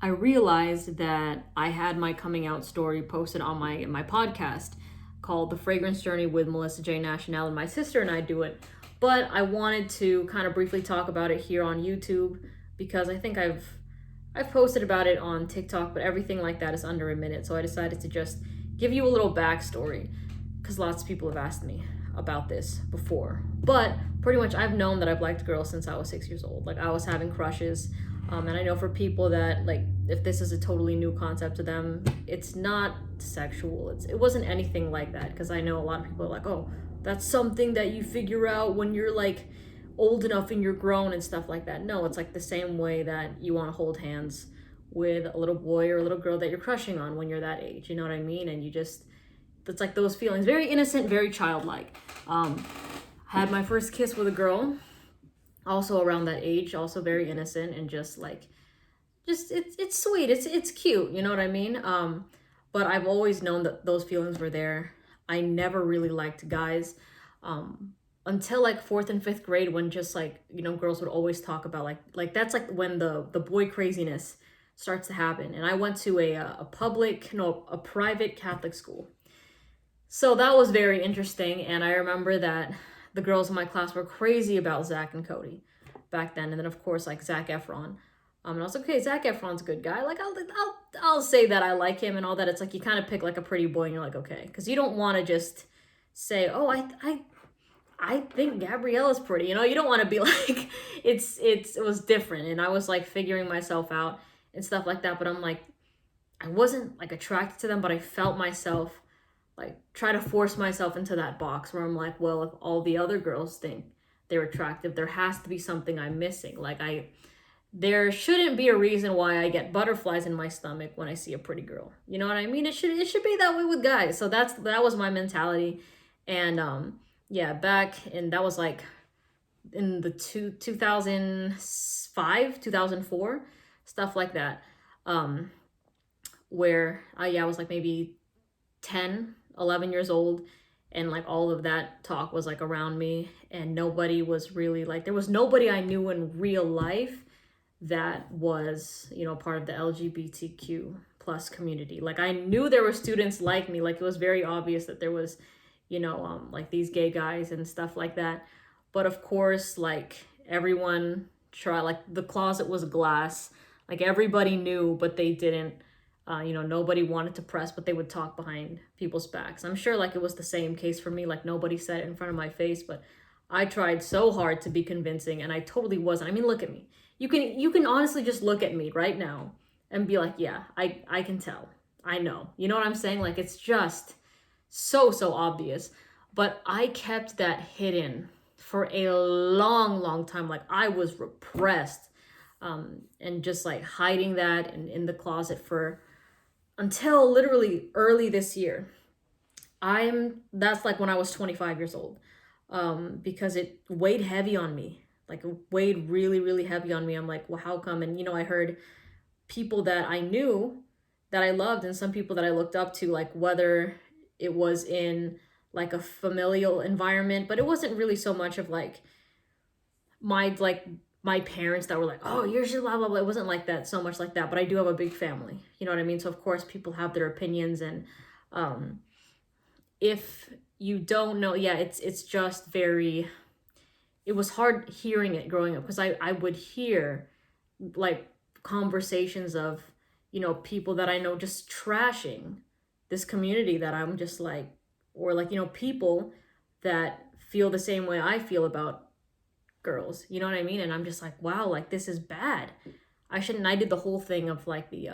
I realized that I had my coming out story posted on my podcast called The Fragrance Journey with Melissa J. Nacional, and my sister and I do it. But I wanted to kind of briefly talk about it here on YouTube because I think I've posted about it on TikTok, but everything like that is under a minute. So I decided to just give you a little backstory because lots of people have asked me about this before. But pretty much I've known that I've liked girls since I was 6 years old. Like I was having crushes. And I know for people that, like, if this is a totally new concept to them, it's not sexual. It wasn't anything like that, because I know a lot of people are like, oh, that's something that you figure out when you're like old enough and you're grown and stuff like that. No, it's like the same way that you want to hold hands with a little boy or a little girl that you're crushing on when you're that age. You know what I mean? And it's like those feelings, very innocent, very childlike. Had my first kiss with a girl also around that age, also very innocent, and just it's sweet, it's cute, you know what I mean? But I've always known that those feelings were there. I never really liked guys until like fourth and fifth grade, when just like, you know, girls would always talk about like that's like when the boy craziness starts to happen. And I went to a private Catholic school, so that was very interesting. And I remember that the girls in my class were crazy about Zach and Cody back then. And then of course like Zac Efron. And I was like, okay, Zac Efron's a good guy. Like I'll say that I like him and all that. It's like you kind of pick like a pretty boy and you're like, okay, because you don't want to just say, oh, I think Gabriella's pretty. You know, you don't want to be like, it was different. And I was like figuring myself out and stuff like that. But I'm like, I wasn't like attracted to them, but I felt myself like try to force myself into that box where I'm like, well, if all the other girls think they're attractive, there has to be something I'm missing. Like there shouldn't be a reason why I get butterflies in my stomach when I see a pretty girl. You know what I mean? It should be that way with guys. So that was my mentality. And yeah, that was like in the 2005, 2004, stuff like that. Where I was like maybe 10, 11 years old, and like all of that talk was like around me, and nobody was really like, there was nobody I knew in real life that was, you know, part of the LGBTQ plus community. Like I knew there were students like me, like it was very obvious that there was, you know, like these gay guys and stuff like that. But of course, like everyone like the closet was glass, like everybody knew, but they didn't. You know, nobody wanted to press, but they would talk behind people's backs. I'm sure like it was the same case for me. Like nobody said it in front of my face, but I tried so hard to be convincing, and I totally wasn't. I mean, look at me. You can honestly just look at me right now and be like, yeah, I can tell. I know. You know what I'm saying? Like it's just so obvious. But I kept that hidden for a long time. Like I was repressed, and just like hiding that in the closet until literally early this year. That's like when I was 25 years old, because it weighed heavy on me. Like it weighed really heavy on me. I'm like, well, how come? And you know, I heard people that I knew that I loved, and some people that I looked up to, like whether it was in like a familial environment, but it wasn't really so much of like my parents that were like, oh, you're just blah blah blah. It wasn't like that, so much like that. But I do have a big family, you know what I mean? So of course people have their opinions. And if you don't know, yeah, it's just very, it was hard hearing it growing up, because I would hear like conversations of, you know, people that I know just trashing this community that I'm just like, or like, you know, people that feel the same way I feel about girls, you know what I mean? And I'm just like, wow, like this is bad. I shouldn't. I did the whole thing of like the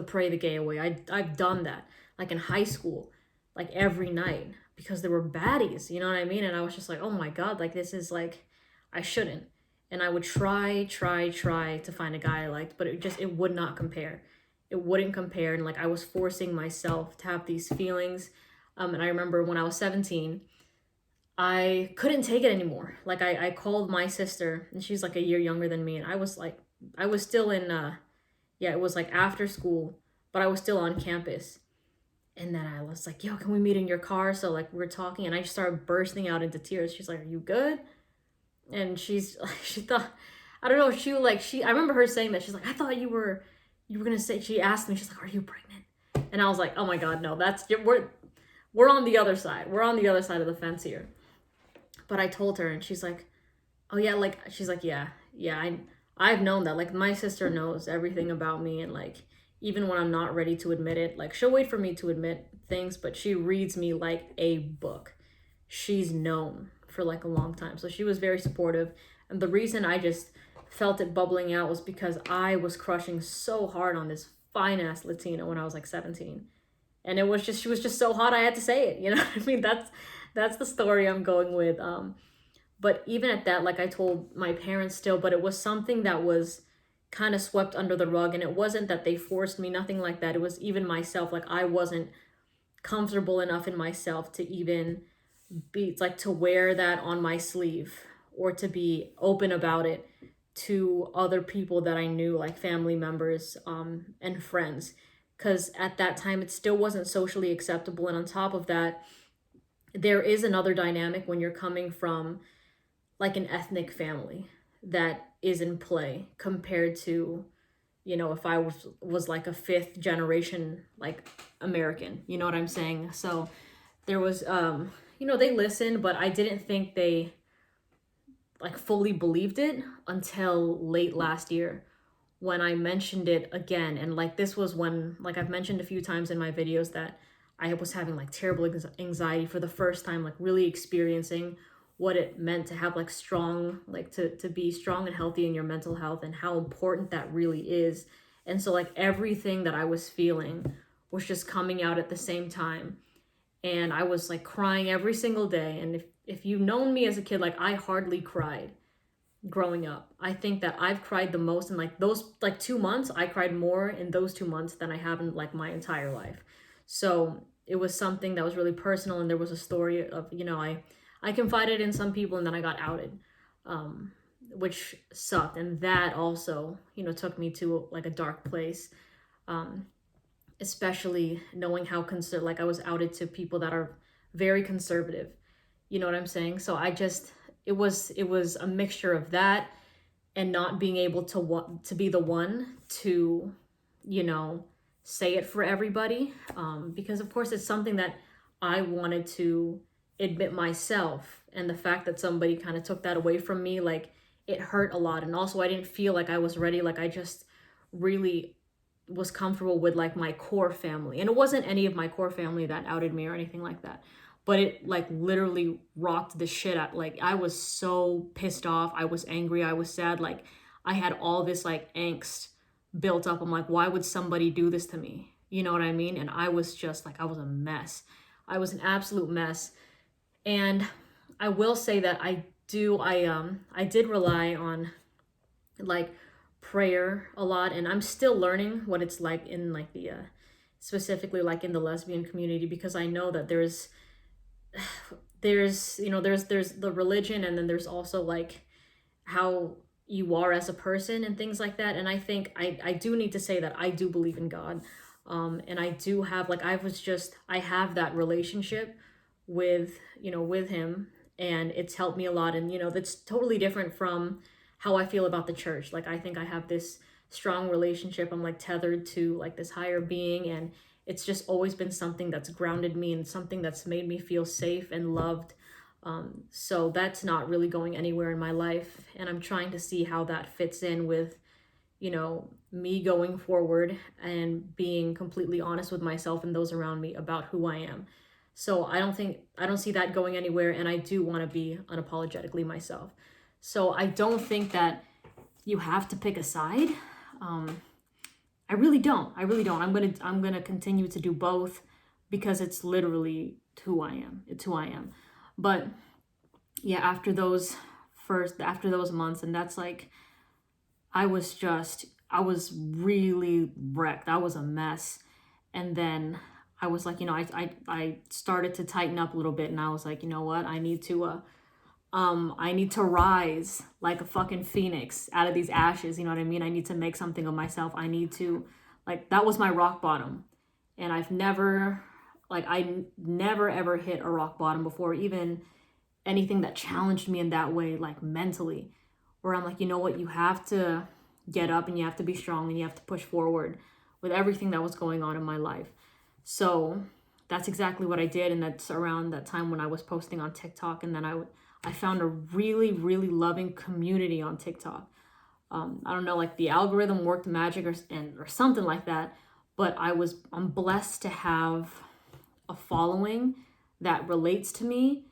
pray the gay away. I've done that like in high school, like every night, because there were baddies, you know what I mean? And I was just like, oh my god, like this is like, I shouldn't. And I would try to find a guy I liked, but it would not compare. It wouldn't compare. And like I was forcing myself to have these feelings. And I remember when I was 17, I couldn't take it anymore. Like I called my sister, and she's like a year younger than me, and I was still in it was like after school, but I was still on campus. And then I was like, yo, can we meet in your car? So like we're talking, and I just started bursting out into tears. She's like, are you good? And she thought, I don't know, I remember her saying that. She's like, I thought you were you were gonna say, she asked me, she's like, are you pregnant? And I was like, oh my God, no, we're on the other side. We're on the other side of the fence here. But I told her, and she's like, oh yeah, like, she's like, yeah, I've known that. Like, my sister knows everything about me, and like, even when I'm not ready to admit it, like, she'll wait for me to admit things, but she reads me like a book. She's known for like a long time. So she was very supportive. And the reason I just felt it bubbling out was because I was crushing so hard on this fine ass Latina when I was like 17. And it was just, she was just so hot I had to say it. You know what I mean? That's the story I'm going with. But even at that, like, I told my parents still, but it was something that was kind of swept under the rug. And it wasn't that they forced me, nothing like that. It was even myself. Like, I wasn't comfortable enough in myself to even be like, to wear that on my sleeve or to be open about it to other people that I knew, like family members and friends, because at that time it still wasn't socially acceptable. And on top of that, there is another dynamic when you're coming from like an ethnic family that is in play compared to, you know, if I was like a fifth generation like American, you know what I'm saying? So there was you know, they listened, but I didn't think they like fully believed it until late last year when I mentioned it again. And like, this was when, like, I've mentioned a few times in my videos that I was having like terrible anxiety for the first time, like really experiencing what it meant to have like strong, like to be strong and healthy in your mental health and how important that really is. And so like everything that I was feeling was just coming out at the same time. And I was like crying every single day. And if you've known me as a kid, like, I hardly cried growing up. I think that I've cried the most in like those like 2 months. I cried more in those 2 months than I have in like my entire life. So it was something that was really personal. And there was a story of, you know, I confided in some people and then I got outed, which sucked. And that also, you know, took me to like a dark place. Especially knowing how like I was outed to people that are very conservative. You know what I'm saying? So I just, it was a mixture of that and not being able to be the one to, you know, say it for everybody. Because of course it's something that I wanted to admit myself, and the fact that somebody kind of took that away from me, like, it hurt a lot. And also I didn't feel like I was ready. Like, I just really was comfortable with like my core family, and it wasn't any of my core family that outed me or anything like that, but it like literally rocked the shit out. Like, I was so pissed off, I was angry, I was sad, like I had all this like angst built up. I'm like, why would somebody do this to me? You know what I mean? And I was just like, I was a mess. I was an absolute mess. And I will say that I did rely on like prayer a lot, and I'm still learning what it's like in like the specifically like in the lesbian community, because I know that there's you know, there's the religion, and then there's also like how you are as a person and things like that. And I think I do need to say that I do believe in God, and I do have like, I have that relationship with, you know, with him, and it's helped me a lot. And you know, that's totally different from how I feel about the church. Like, I think I have this strong relationship. I'm like tethered to like this higher being, and it's just always been something that's grounded me and something that's made me feel safe and loved. So that's not really going anywhere in my life, and I'm trying to see how that fits in with, you know, me going forward and being completely honest with myself and those around me about who I am. So I don't see that going anywhere, and I do want to be unapologetically myself. So I don't think that you have to pick a side. I really don't. I'm gonna continue to do both, because it's literally who I am. It's who I am. But yeah, after those months, and that's like, I was really wrecked. I was a mess. And then I was like, you know, I started to tighten up a little bit, and I was like, you know what? I need to rise like a fucking phoenix out of these ashes. You know what I mean? I need to make something of myself. I need to, like, that was my rock bottom. And I never ever hit a rock bottom before, even anything that challenged me in that way, like mentally, where I'm like, you know what? You have to get up and you have to be strong and you have to push forward with everything that was going on in my life. So that's exactly what I did. And that's around that time when I was posting on TikTok. And then I found a really, really loving community on TikTok. I don't know, like the algorithm worked magic or something like that. But I'm blessed to have a following that relates to me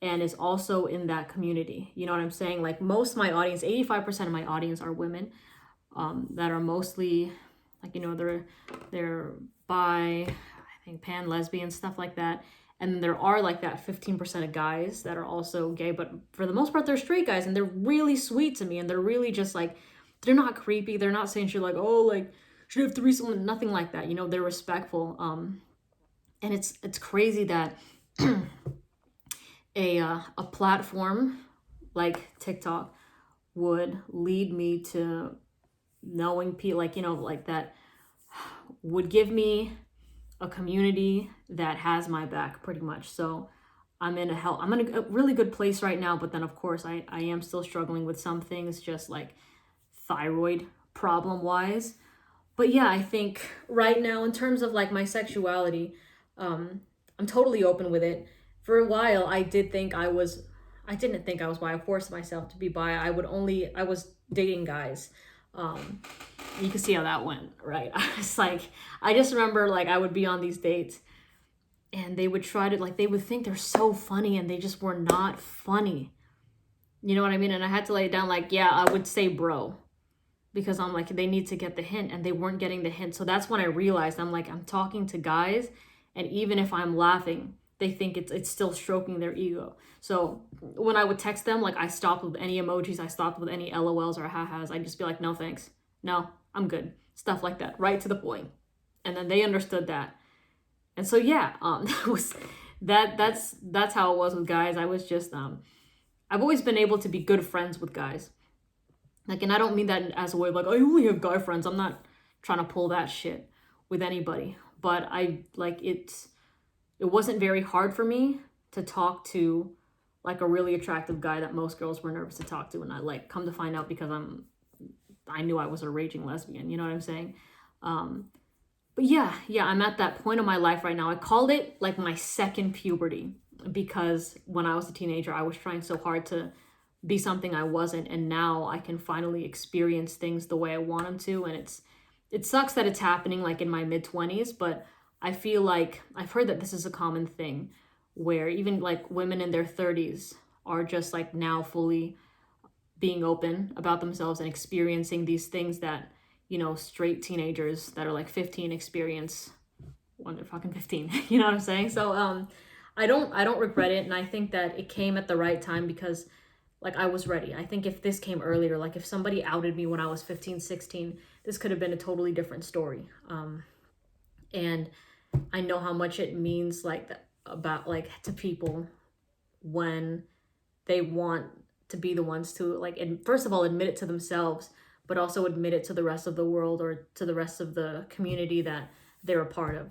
and is also in that community. You know what I'm saying? Like most of my audience, 85% of my audience are women that are mostly like, you know, they're bi, I think pan, lesbian, stuff like that. And then there are like that 15% of guys that are also gay, but for the most part, they're straight guys and they're really sweet to me. And they're really just like, they're not creepy. They're not saying shit like, oh, like, should have threesome, nothing like that. You know, they're respectful. And it's crazy that a platform like TikTok would lead me to knowing people like, you know, like that would give me a community that has my back pretty much. So I'm in a really good place right now, but then of course I am still struggling with some things, just like thyroid problem wise. But yeah, I think right now in terms of like my sexuality, I'm totally open with it. For a while, I didn't think I was bi. I forced myself to be bi. I was dating guys. You can see how that went, right? I just remember like I would be on these dates and they would try to like, they would think they're so funny and they just were not funny. You know what I mean? And I had to lay it down like, yeah, I would say bro. Because I'm like, they need to get the hint and they weren't getting the hint. So that's when I realized I'm like, I'm talking to guys and even if I'm laughing, they think it's still stroking their ego. So when I would text them, like I stopped with any emojis, I stopped with any LOLs or ha-has. I'd just be like, no, thanks. No, I'm good. Stuff like that, right to the point. And then they understood that. And so yeah, that's how it was with guys. I was just I've always been able to be good friends with guys. Like, and I don't mean that as a way of like, I only have guy friends. I'm not trying to pull that shit with anybody. But I like it wasn't very hard for me to talk to like a really attractive guy that most girls were nervous to talk to. And I like come to find out because I knew I was a raging lesbian, you know what I'm saying? But yeah, I'm at that point of my life right now. I called it like my second puberty because when I was a teenager, I was trying so hard to be something I wasn't, and now I can finally experience things the way I want them to. And it sucks that it's happening like in my mid-20s, but I feel like I've heard that this is a common thing where even like women in their 30s are just like now fully being open about themselves and experiencing these things that, you know, straight teenagers that are like 15 experience when they're fucking 15. You know what I'm saying? So I don't regret it, and I think that it came at the right time because like I was ready. I think if this came earlier, like if somebody outed me when I was 15, 16, this could have been a totally different story. And I know how much it means like about like to people when they want to be the ones to like, and first of all, admit it to themselves, but also admit it to the rest of the world or to the rest of the community that they're a part of.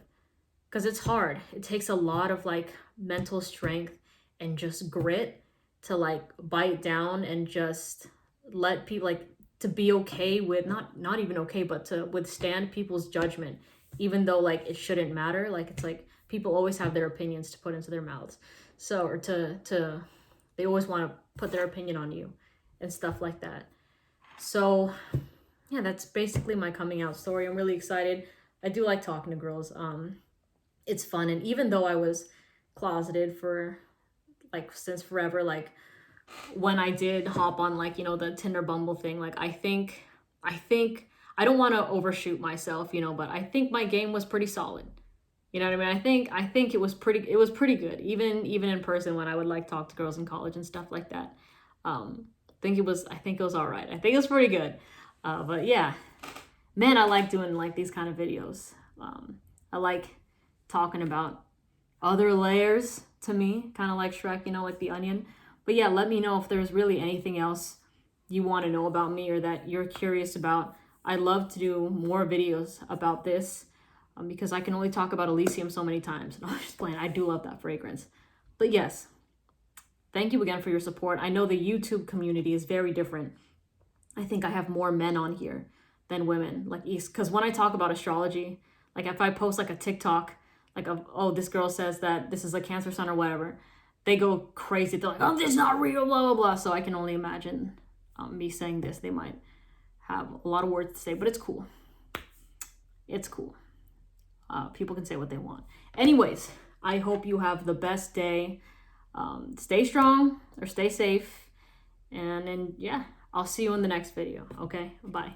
Because it's hard. It takes a lot of like mental strength and just grit to like bite down and just let people like to be okay with not even okay, but to withstand people's judgment, even though like it shouldn't matter. Like it's like people always have their opinions to put into their mouths. So, or to they always want to put their opinion on you and stuff like that. So yeah, that's basically my coming out story. I'm really excited. I do like talking to girls. It's fun. And even though I was closeted for like since forever, like when I did hop on like, you know, the Tinder Bumble thing, like I think I don't want to overshoot myself, you know, but I think my game was pretty solid. You know what I mean? I think it was pretty good. Even in person when I would like talk to girls in college and stuff like that. I think it was all right. I think it was pretty good. But yeah, man, I like doing like these kind of videos. I like talking about other layers to me, kind of like Shrek, you know, like the onion. But yeah, let me know if there's really anything else you want to know about me or that you're curious about. I'd love to do more videos about this because I can only talk about Elysium so many times. No, I'm just playing. I do love that fragrance. But yes, thank you again for your support. I know the YouTube community is very different I think I have more men on here than women. Like, because when I talk about astrology, like if I post like a TikTok, like, oh, this girl says that this is a Cancer sun or whatever, they go crazy. They're like, oh, this is not real, blah, blah, blah. So I can only imagine me saying this. They might have a lot of words to say, but it's cool. It's cool. People can say what they want. Anyways, I hope you have the best day. Stay strong or stay safe. And then, yeah, I'll see you in the next video. Okay, bye.